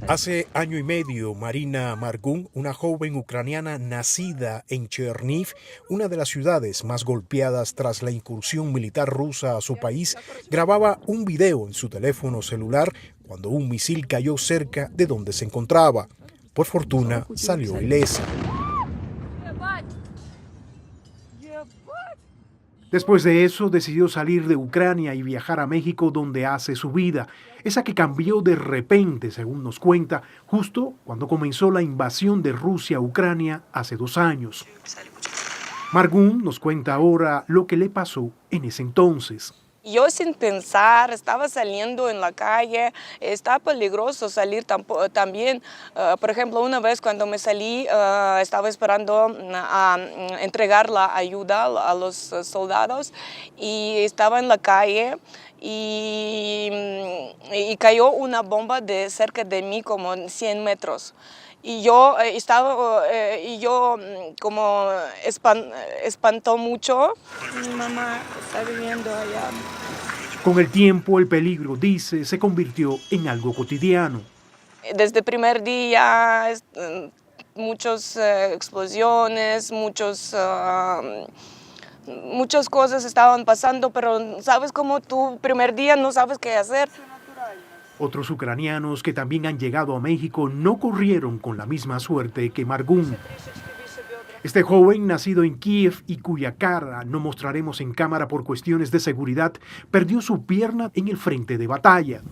Hace año y medio, Marina Margun, una joven ucraniana nacida en Cherniv, una de las ciudades más golpeadas tras la incursión militar rusa a su país, grababa un video en su teléfono celular cuando un misil cayó cerca de donde se encontraba. Por fortuna, salió ilesa. Después de eso, decidió salir de Ucrania y viajar a México, donde hace su vida, esa que cambió de repente, según nos cuenta, justo cuando comenzó la invasión de Rusia a Ucrania hace 2 años. Margun nos cuenta ahora lo que le pasó en ese entonces. Yo sin pensar estaba saliendo en la calle, está peligroso salir también. Por ejemplo, una vez cuando me salí, estaba esperando a entregar la ayuda a los soldados y estaba en la calle y cayó una bomba de cerca de mí como 100 metros. Y yo como espantó mucho. Mi mamá está viviendo allá. Con el tiempo, el peligro, dice, se convirtió en algo cotidiano. Desde el primer día, muchas explosiones, muchas cosas estaban pasando, pero sabes cómo tú primer día no sabes qué hacer. Otros ucranianos que también han llegado a México no corrieron con la misma suerte que Margun. Este joven, nacido en Kiev y cuya cara no mostraremos en cámara por cuestiones de seguridad, perdió su pierna en el frente de batalla.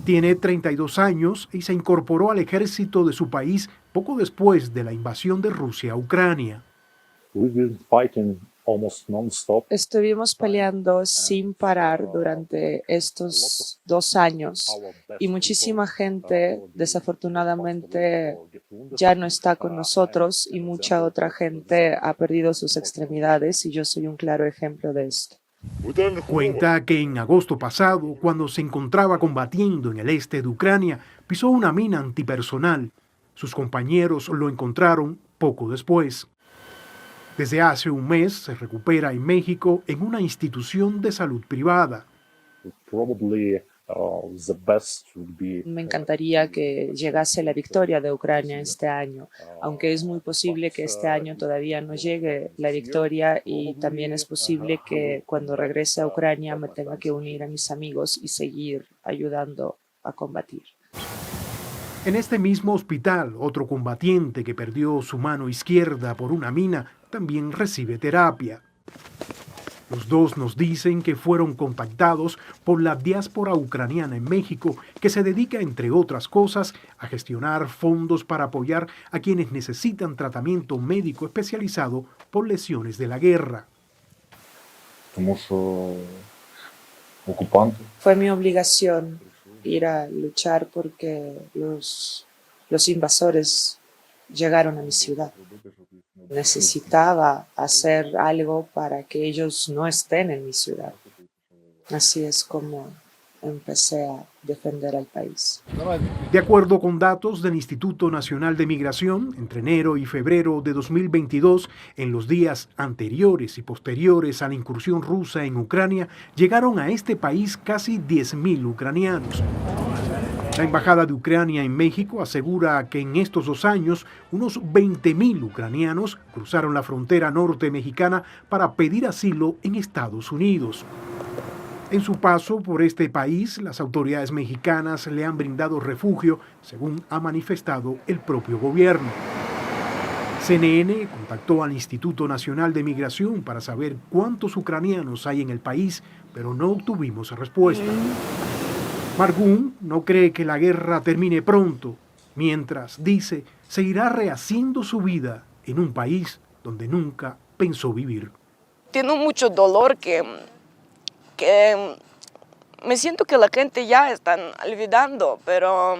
Tiene 32 años y se incorporó al ejército de su país poco después de la invasión de Rusia a Ucrania. Estuvimos peleando sin parar durante estos 2 años y muchísima gente desafortunadamente ya no está con nosotros y mucha otra gente ha perdido sus extremidades y yo soy un claro ejemplo de esto. Cuenta que en agosto pasado, cuando se encontraba combatiendo en el este de Ucrania, pisó una mina antipersonal. Sus compañeros lo encontraron poco después. Desde hace un mes se recupera en México en una institución de salud privada. Me encantaría que llegase la victoria de Ucrania este año, aunque es muy posible que este año todavía no llegue la victoria y también es posible que cuando regrese a Ucrania me tenga que unir a mis amigos y seguir ayudando a combatir. En este mismo hospital, otro combatiente que perdió su mano izquierda por una mina también recibe terapia. Los dos nos dicen que fueron contactados por la diáspora ucraniana en México, que se dedica, entre otras cosas, a gestionar fondos para apoyar a quienes necesitan tratamiento médico especializado por lesiones de la guerra. Fue mi obligación ir a luchar porque los invasores llegaron a mi ciudad. Necesitaba hacer algo para que ellos no estén en mi ciudad. Así es como empecé a defender al país. De acuerdo con datos del Instituto Nacional de Migración, entre enero y febrero de 2022, en los días anteriores y posteriores a la incursión rusa en Ucrania, llegaron a este país casi 10.000 ucranianos. La Embajada de Ucrania en México asegura que en estos 2 años, unos 20.000 ucranianos cruzaron la frontera norte mexicana para pedir asilo en Estados Unidos. En su paso por este país, las autoridades mexicanas le han brindado refugio, según ha manifestado el propio gobierno. CNN contactó al Instituto Nacional de Migración para saber cuántos ucranianos hay en el país, pero no obtuvimos respuesta. Margun no cree que la guerra termine pronto, mientras, dice, seguirá rehaciendo su vida en un país donde nunca pensó vivir. Tengo mucho dolor que me siento que la gente ya está olvidando, pero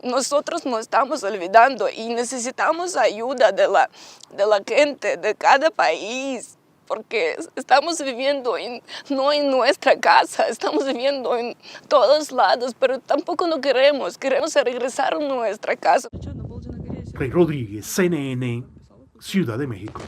nosotros no estamos olvidando y necesitamos ayuda de la gente de cada país. Porque estamos viviendo no en nuestra casa, estamos viviendo en todos lados, pero tampoco no queremos regresar a nuestra casa. Rey Rodríguez, CNN, Ciudad de México.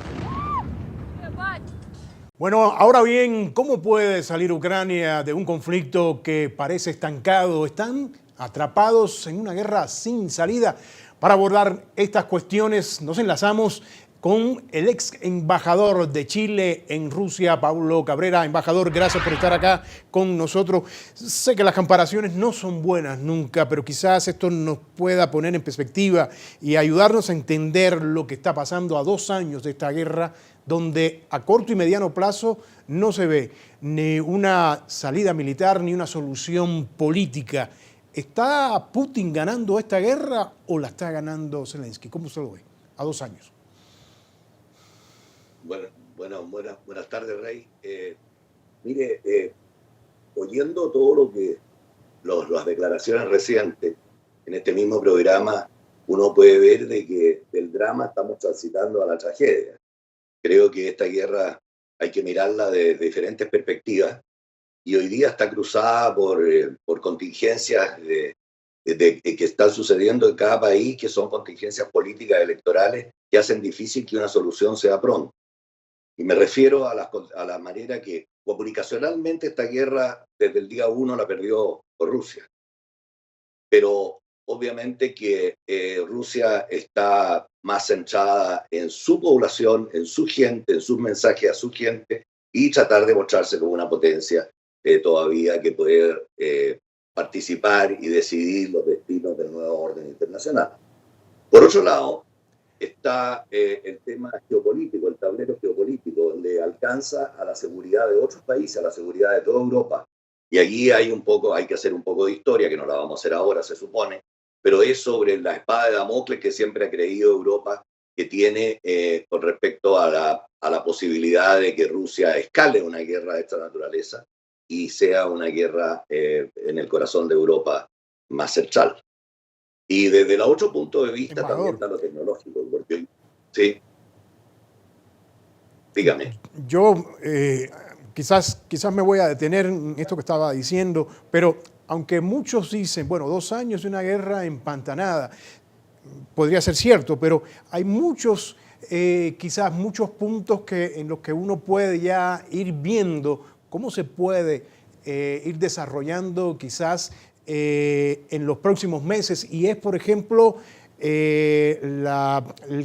Bueno, ahora bien, ¿cómo puede salir Ucrania de un conflicto que parece estancado? Están atrapados en una guerra sin salida. Para abordar estas cuestiones nos enlazamos con el ex embajador de Chile en Rusia, Paulo Cabrera. Embajador, gracias por estar acá con nosotros. Sé que las comparaciones no son buenas nunca, pero quizás esto nos pueda poner en perspectiva y ayudarnos a entender lo que está pasando a 2 años de esta guerra, donde a corto y mediano plazo no se ve ni una salida militar ni una solución política. ¿Está Putin ganando esta guerra o la está ganando Zelensky? ¿Cómo se lo ve a 2 años? Buenas tardes, Rey. Mire, oyendo todo lo que las declaraciones recientes en este mismo programa, uno puede ver de que del drama estamos transitando a la tragedia. Creo que esta guerra hay que mirarla de diferentes perspectivas y hoy día está cruzada por contingencias que están sucediendo en cada país, que son contingencias políticas electorales que hacen difícil que una solución sea pronta. Y me refiero a la manera que comunicacionalmente esta guerra desde el día 1 la perdió por Rusia. Pero obviamente que Rusia está más centrada en su población, en su gente, en sus mensajes a su gente y tratar de mostrarse como una potencia todavía que puede participar y decidir los destinos del nuevo orden internacional. Por otro lado, está el tema geopolítico, el tablero geopolítico, donde alcanza a la seguridad de otros países, a la seguridad de toda Europa. Y allí hay que hacer un poco de historia, que no la vamos a hacer ahora, se supone, pero es sobre la espada de Damocles que siempre ha creído Europa que tiene con respecto a la posibilidad de que Rusia escale una guerra de esta naturaleza y sea una guerra en el corazón de Europa más central. Y desde el otro punto de vista también está lo tecnológico, porque sí, dígame. Yo quizás me voy a detener en esto que estaba diciendo, pero aunque muchos dicen, bueno, 2 años de una guerra empantanada, podría ser cierto, pero hay quizás muchos puntos en los que uno puede ya ir viendo cómo se puede ir desarrollando quizás en los próximos meses, y es, por ejemplo, el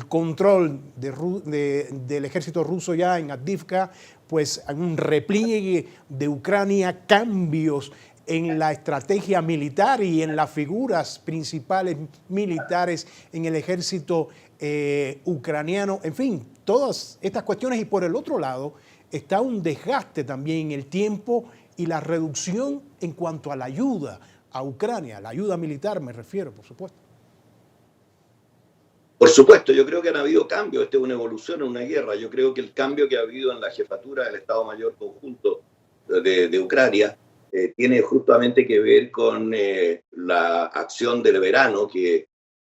control del ejército ruso ya en Avdiivka, pues un repliegue de Ucrania, cambios en la estrategia militar y en las figuras principales militares en el ejército ucraniano, en fin, todas estas cuestiones. Y por el otro lado está un desgaste también en el tiempo y la reducción en cuanto a la ayuda a Ucrania, la ayuda militar me refiero, por supuesto. Por supuesto, yo creo que han habido cambios, esta es una evolución en una guerra. Yo creo que el cambio que ha habido en la jefatura del Estado Mayor Conjunto de Ucrania tiene justamente que ver con la acción del verano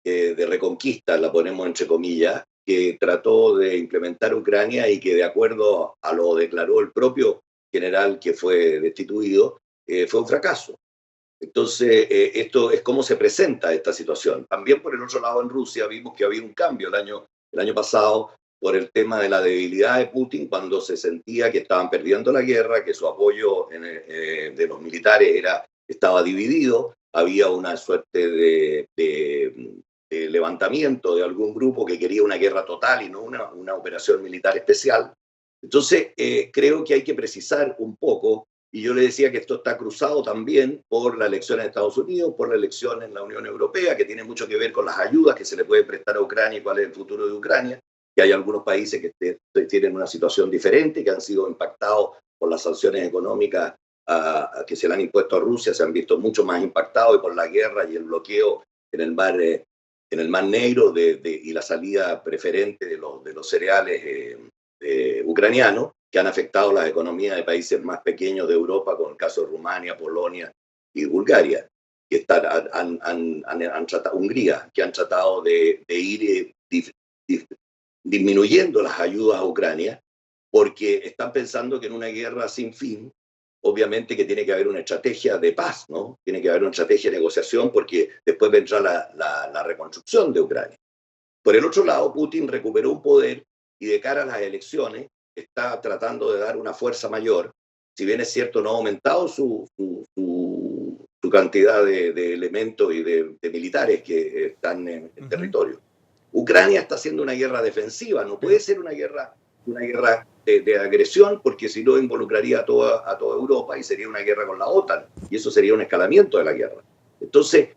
de reconquista, la ponemos entre comillas, que trató de implementar Ucrania y que, de acuerdo a lo declaró el propio general que fue destituido, fue un fracaso. Entonces, esto es cómo se presenta esta situación. También por el otro lado, en Rusia vimos que había un cambio el año pasado por el tema de la debilidad de Putin, cuando se sentía que estaban perdiendo la guerra, que su apoyo de los militares estaba dividido, había una suerte de levantamiento de algún grupo que quería una guerra total y no una operación militar especial. Entonces, creo que hay que precisar un poco. Y yo le decía que esto está cruzado también por la elección en Estados Unidos, por la elección en la Unión Europea, que tiene mucho que ver con las ayudas que se le puede prestar a Ucrania y cuál es el futuro de Ucrania, que hay algunos países que tienen una situación diferente, que han sido impactados por las sanciones económicas que se le han impuesto a Rusia, se han visto mucho más impactados, y por la guerra y el bloqueo en el Mar Negro y la salida preferente de los cereales ucranianos, que han afectado las economías de países más pequeños de Europa, como el caso de Rumania, Polonia y Bulgaria, que han tratado, Hungría, que han tratado de ir disminuyendo las ayudas a Ucrania, porque están pensando que en una guerra sin fin, obviamente que tiene que haber una estrategia de paz, ¿no? Tiene que haber una estrategia de negociación, porque después vendrá la reconstrucción de Ucrania. Por el otro lado, Putin recuperó un poder y, de cara a las elecciones, está tratando de dar una fuerza mayor. Si bien es cierto, no ha aumentado su cantidad de elementos y de militares que están en el territorio. Ucrania está haciendo una guerra defensiva, no puede ser una guerra de agresión, porque si no involucraría a toda Europa y sería una guerra con la OTAN, y eso sería un escalamiento de la guerra. Entonces,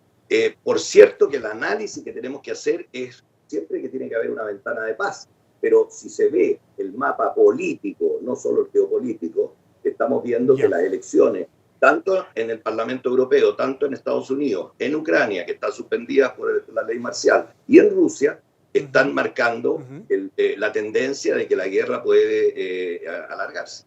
por cierto que el análisis que tenemos que hacer es siempre que tiene que haber una ventana de paz, pero si se ve el mapa político, no solo el geopolítico, estamos viendo que las elecciones, tanto en el Parlamento Europeo, tanto en Estados Unidos, en Ucrania, que está suspendida por la ley marcial, y en Rusia, están marcando la tendencia de que la guerra puede alargarse.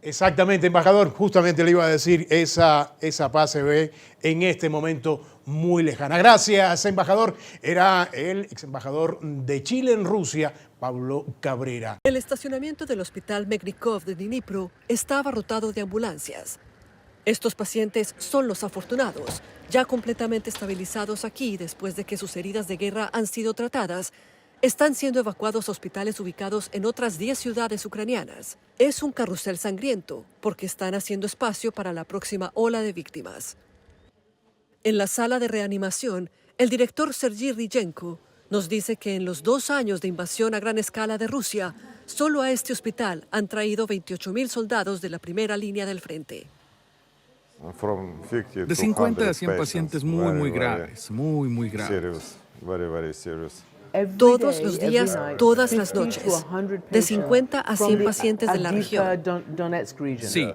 Exactamente, embajador, justamente le iba a decir, esa paz se ve en este momento muy lejana. Gracias, embajador. Era el ex embajador de Chile en Rusia, Pablo Cabrera. El estacionamiento del hospital Mednikov de Dnipro está abarrotado de ambulancias. Estos pacientes son los afortunados, ya completamente estabilizados aquí después de que sus heridas de guerra han sido tratadas. Están siendo evacuados a hospitales ubicados en otras 10 ciudades ucranianas. Es un carrusel sangriento porque están haciendo espacio para la próxima ola de víctimas. En la sala de reanimación, el director Sergei Ryjenko nos dice que en los 2 años de invasión a gran escala de Rusia, solo a este hospital han traído 28.000 soldados de la primera línea del frente. De 50 a 100 pacientes muy graves, muy graves. Todos los días, todas las noches, de 50 a 100 pacientes de la región. Sí.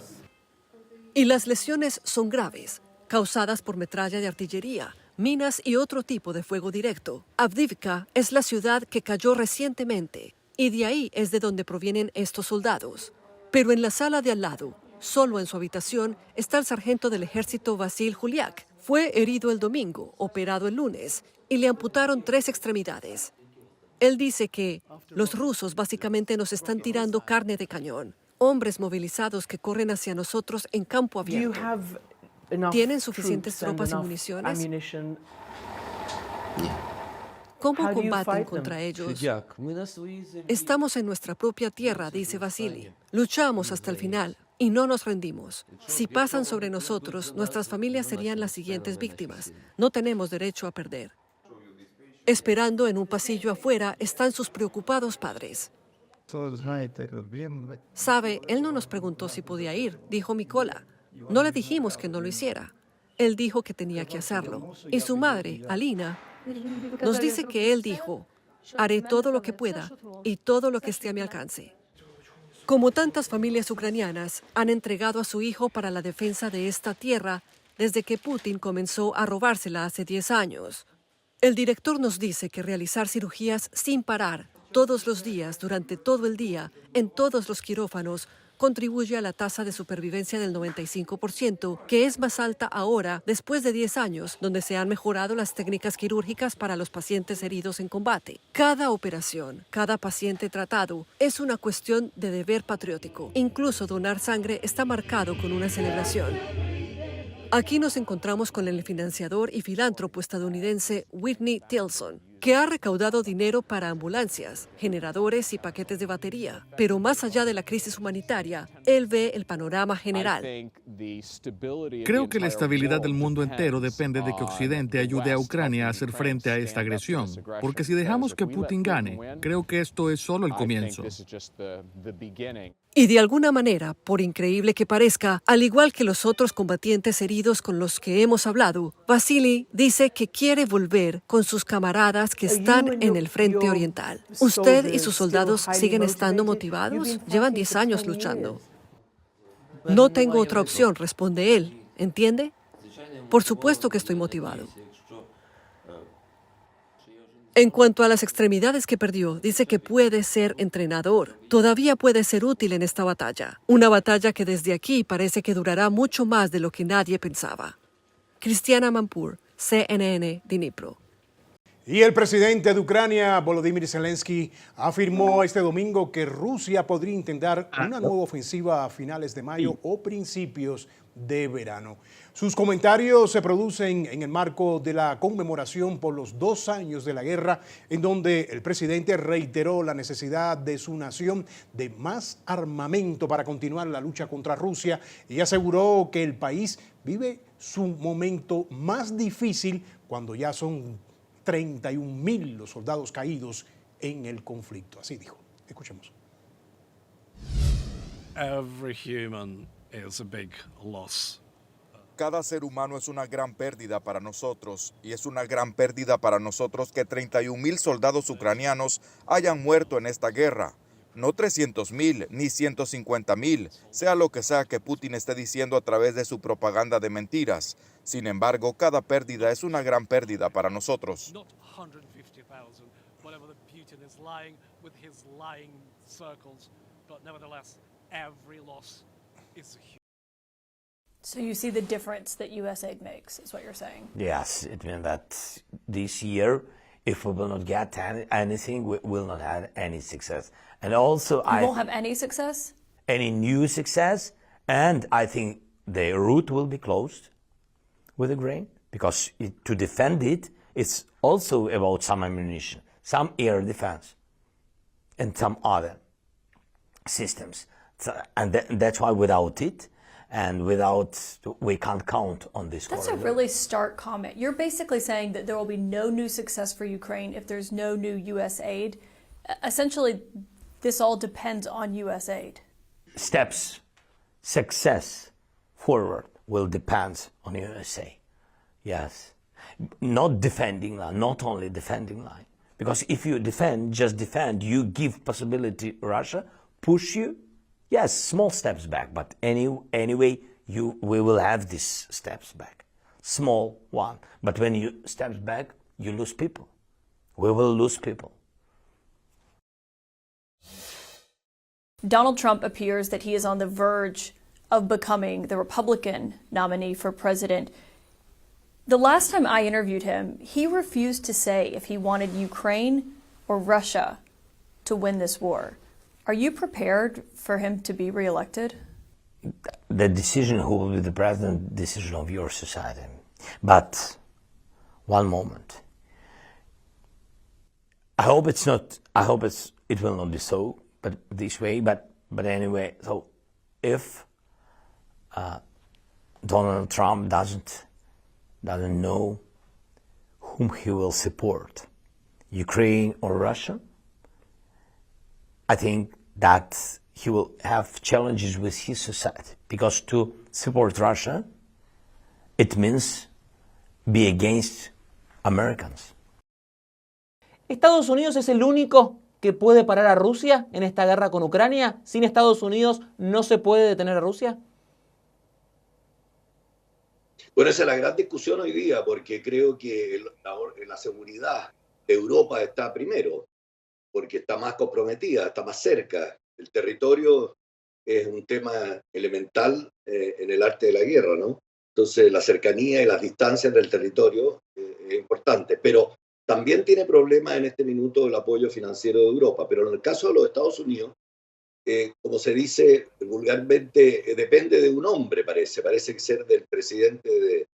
Y las lesiones son graves, causadas por metralla de artillería, minas y otro tipo de fuego directo. Avdiivka es la ciudad que cayó recientemente, y de ahí es de donde provienen estos soldados. Pero en la sala de al lado, solo en su habitación, está el sargento del ejército Vasil Juliak. Fue herido el domingo, operado el lunes, y le amputaron 3 extremidades. Él dice que los rusos básicamente nos están tirando carne de cañón, hombres movilizados que corren hacia nosotros en campo abierto. ¿Tienen suficientes tropas y municiones? ¿Cómo combaten contra ellos? Estamos en nuestra propia tierra, dice Vasily. Luchamos hasta el final y no nos rendimos. Si pasan sobre nosotros, nuestras familias serían las siguientes víctimas. No tenemos derecho a perder. Esperando en un pasillo afuera están sus preocupados padres. Sabe, él no nos preguntó si podía ir, dijo Mykola. No le dijimos que no lo hiciera. Él dijo que tenía que hacerlo. Y su madre, Alina, nos dice que él dijo, haré todo lo que pueda y todo lo que esté a mi alcance. Como tantas familias ucranianas, han entregado a su hijo para la defensa de esta tierra desde que Putin comenzó a robársela hace 10 años. El director nos dice que realizar cirugías sin parar, todos los días, durante todo el día, en todos los quirófanos, contribuye a la tasa de supervivencia del 95%, que es más alta ahora, después de 10 años, donde se han mejorado las técnicas quirúrgicas para los pacientes heridos en combate. Cada operación, cada paciente tratado, es una cuestión de deber patriótico. Incluso donar sangre está marcado con una celebración. Aquí nos encontramos con el financiador y filántropo estadounidense Whitney Tilson, que ha recaudado dinero para ambulancias, generadores y paquetes de batería. Pero más allá de la crisis humanitaria, él ve el panorama general. Creo que la estabilidad del mundo entero depende de que Occidente ayude a Ucrania a hacer frente a esta agresión. Porque si dejamos que Putin gane, creo que esto es solo el comienzo. Y de alguna manera, por increíble que parezca, al igual que los otros combatientes heridos con los que hemos hablado, Vasily dice que quiere volver con sus camaradas que están en el frente oriental. ¿Usted y sus soldados siguen estando motivados? Llevan 10 años luchando. No tengo otra opción, responde él. ¿Entiende? Por supuesto que estoy motivado. En cuanto a las extremidades que perdió, dice que puede ser entrenador. Todavía puede ser útil en esta batalla. Una batalla que desde aquí parece que durará mucho más de lo que nadie pensaba. Cristiana Manpur, CNN, Dnipro. Y el presidente de Ucrania, Volodymyr Zelensky, afirmó este domingo que Rusia podría intentar una nueva ofensiva a finales de mayo o principios de verano. Sus comentarios se producen en el marco de la conmemoración por los 2 años de la guerra, en donde el presidente reiteró la necesidad de su nación de más armamento para continuar la lucha contra Rusia y aseguró que el país vive su momento más difícil cuando ya son 31.000 los soldados caídos en el conflicto. Así dijo. Escuchemos. Every human is a big loss. Cada ser humano es una gran pérdida para nosotros, y es una gran pérdida para nosotros que 31.000 soldados ucranianos hayan muerto en esta guerra. No 300.000 ni 150.000, sea lo que sea que Putin esté diciendo a través de su propaganda de mentiras. Sin embargo, cada pérdida es una gran pérdida para nosotros. Not 150,000, whatever the Putin is lying with his lying circles, but nevertheless, every loss is a huge. So you see the difference that U.S. aid makes, is what you're saying? Yes, it means that this year, if we will not get anything, we will not have any success. And also, You won't have any success? any new success, and I think the route will be closed with Ukraine, because to defend it, it's also about some ammunition, some air defense, and some other systems. And that's why without it, and we can't count on this That's corridor. a really stark comment. You're basically saying that there will be no new success for Ukraine if there's no new U.S. aid. Essentially, this all depends on U.S. aid. Steps, success forward will depend on USA. Yes. Not defending line, not only defending line. Because if you defend, just defend, you give possibility Russia, push you. Yes, small steps back, but anyway, we will have these steps back. Small one. But when you steps back, you lose people. We will lose people. Donald Trump appears that he is on the verge of becoming the Republican nominee for president. The last time I interviewed him, he refused to say if he wanted Ukraine or Russia to win this war. Are you prepared for him to be reelected? The decision who will be the president, decision of your society. But one moment. I hope it will not be so, but this way, but anyway, so if Donald Trump doesn't know whom he will support, Ukraine or Russia, I think that he will have challenges with his society, because to support Russia, it means be against Americans. ¿Estados Unidos es el único que puede parar a Rusia en esta guerra con Ucrania? ¿Sin Estados Unidos no se puede detener a Rusia? Bueno, esa es la gran discusión hoy día, porque creo que la seguridad de Europa está primero, porque está más comprometida, está más cerca. El territorio es un tema elemental en el arte de la guerra, ¿no? Entonces, la cercanía y las distancias del territorio es importante, pero también tiene problemas en este minuto el apoyo financiero de Europa. Pero en el caso de los Estados Unidos, como se dice vulgarmente, depende de un hombre, parece ser del presidente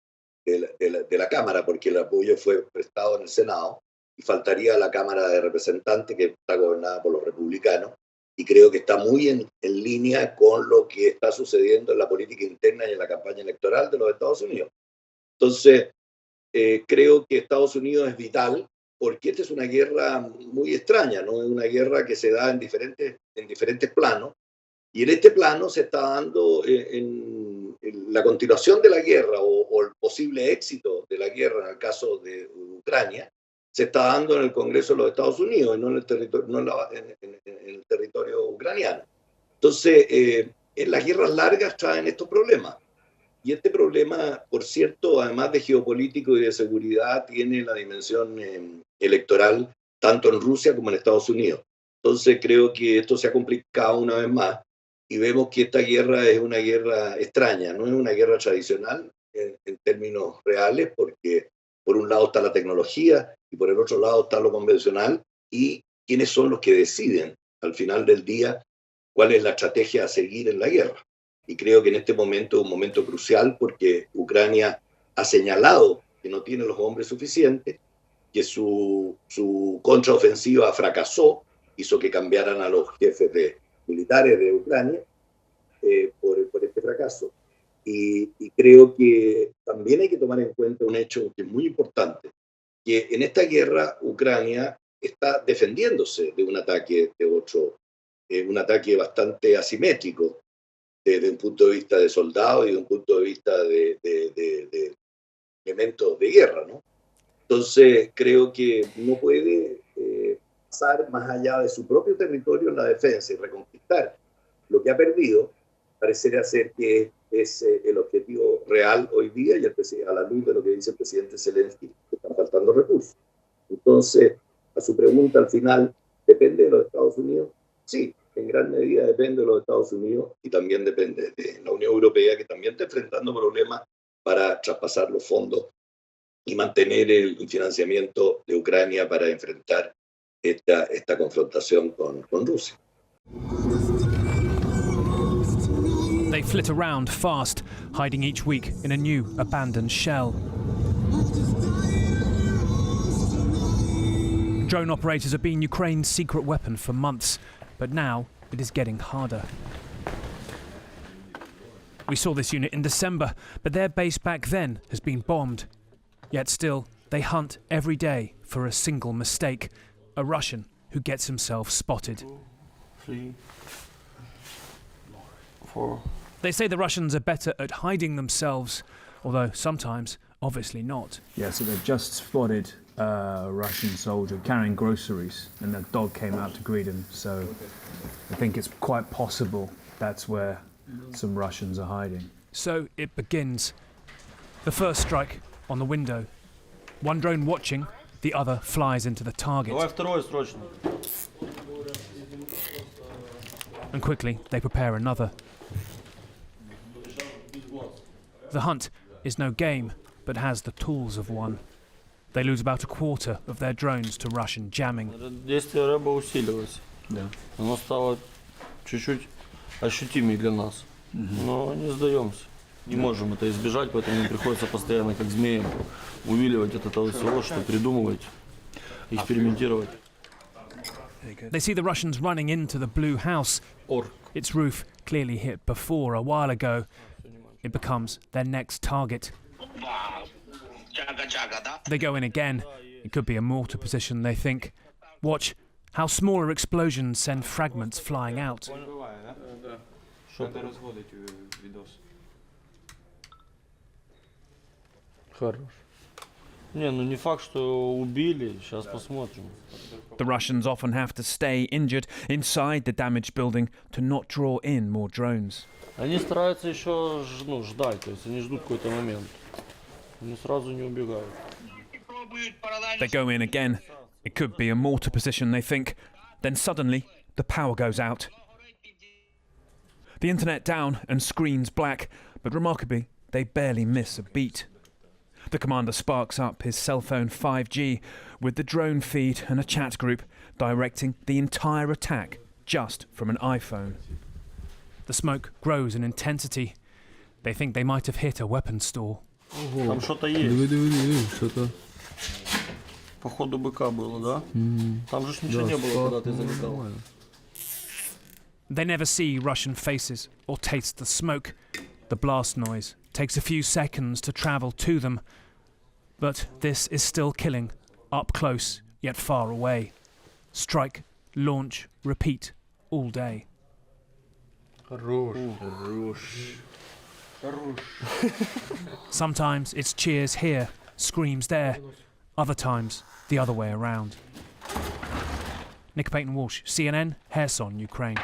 de la Cámara, porque el apoyo fue prestado en el Senado, y faltaría la Cámara de Representantes, que está gobernada por los republicanos, y creo que está muy en línea con lo que está sucediendo en la política interna y en la campaña electoral de los Estados Unidos. Entonces, creo que Estados Unidos es vital, porque esta es una guerra muy extraña, ¿no? Es una guerra que se da en diferentes planos, y en este plano se está dando en la continuación de la guerra o el posible éxito de la guerra en el caso de Ucrania, se está dando en el Congreso de los Estados Unidos y no en el territorio ucraniano. Entonces, en las guerras largas traen estos problemas. Y este problema, por cierto, además de geopolítico y de seguridad, tiene la dimensión electoral tanto en Rusia como en Estados Unidos. Entonces, creo que esto se ha complicado una vez más y vemos que esta guerra es una guerra extraña, no es una guerra tradicional en términos reales, porque por un lado está la tecnología y por el otro lado está lo convencional, y quiénes son los que deciden al final del día cuál es la estrategia a seguir en la guerra. Y creo que en este momento es un momento crucial porque Ucrania ha señalado que no tiene los hombres suficientes, que su contraofensiva fracasó, hizo que cambiaran a los jefes militares de Ucrania por este fracaso. Y creo que también hay que tomar en cuenta un hecho que es muy importante, que en esta guerra Ucrania está defendiéndose de un ataque de otro, un ataque bastante asimétrico desde un punto de vista de soldados y de un punto de vista de elementos de guerra, ¿no? Entonces creo que no puede pasar más allá de su propio territorio en la defensa y reconquistar lo que ha perdido. Parecería ser que es el objetivo real hoy día, y a la luz de lo que dice el presidente Zelensky, que están faltando recursos. Entonces, a su pregunta al final, ¿depende de los Estados Unidos? Sí, en gran medida depende de los Estados Unidos y también depende de la Unión Europea, que también está enfrentando problemas para traspasar los fondos y mantener el financiamiento de Ucrania para enfrentar esta confrontación con Rusia. They flit around fast, hiding each week in a new abandoned shell. Drone operators have been Ukraine's secret weapon for months, but now it is getting harder. We saw this unit in December, but their base back then has been bombed. Yet still, they hunt every day for a single mistake, a Russian who gets himself spotted. 3, 4. They say the Russians are better at hiding themselves, although sometimes, obviously not. Yeah, so they've just spotted a Russian soldier carrying groceries, and a dog came out to greet him, so I think it's quite possible that's where some Russians are hiding. So it begins. The first strike on the window. One drone watching, the other flies into the target. And quickly they prepare another. The hunt is no game, but has the tools of one. They lose about a quarter of their drones to Russian jamming. Действие рэба усилилось. Да. Оно стало чуть-чуть ощутимее для нас. Но не сдаемся. Не можем это избежать, поэтому нам приходится постоянно, как змеям, увиливать от этого всего, что придумывать, экспериментировать. They see the Russians running into the blue house. Its roof clearly hit before a while ago. It becomes their next target. They go in again. It could be a mortar position, they think. Watch how smaller explosions send fragments flying out. Не, ну не факт, что убили. Сейчас посмотрим. The Russians often have to stay injured inside the damaged building to not draw in more drones. Они стараются еще ждать, то есть они ждут какой-то момент. Они сразу не убегают. They go in again. It could be a mortar position, they think. Then suddenly, the power goes out. The internet down and screens black, but remarkably, they barely miss a beat. The commander sparks up his cell phone 5G with the drone feed and a chat group directing the entire attack just from an iPhone. The smoke grows in intensity. They think they might have hit a weapons store. Там что-то есть. что-то. Походу быка было, да? Там же ничего не было, когда ты залетал. They never see Russian faces or taste the smoke. The blast noise takes a few seconds to travel to them. But this is still killing, up close yet far away. Strike, launch, repeat, all day. Sometimes it's cheers here, screams there. Other times, the other way around. Nick Payton-Walsh, CNN, Kherson, Ukraine.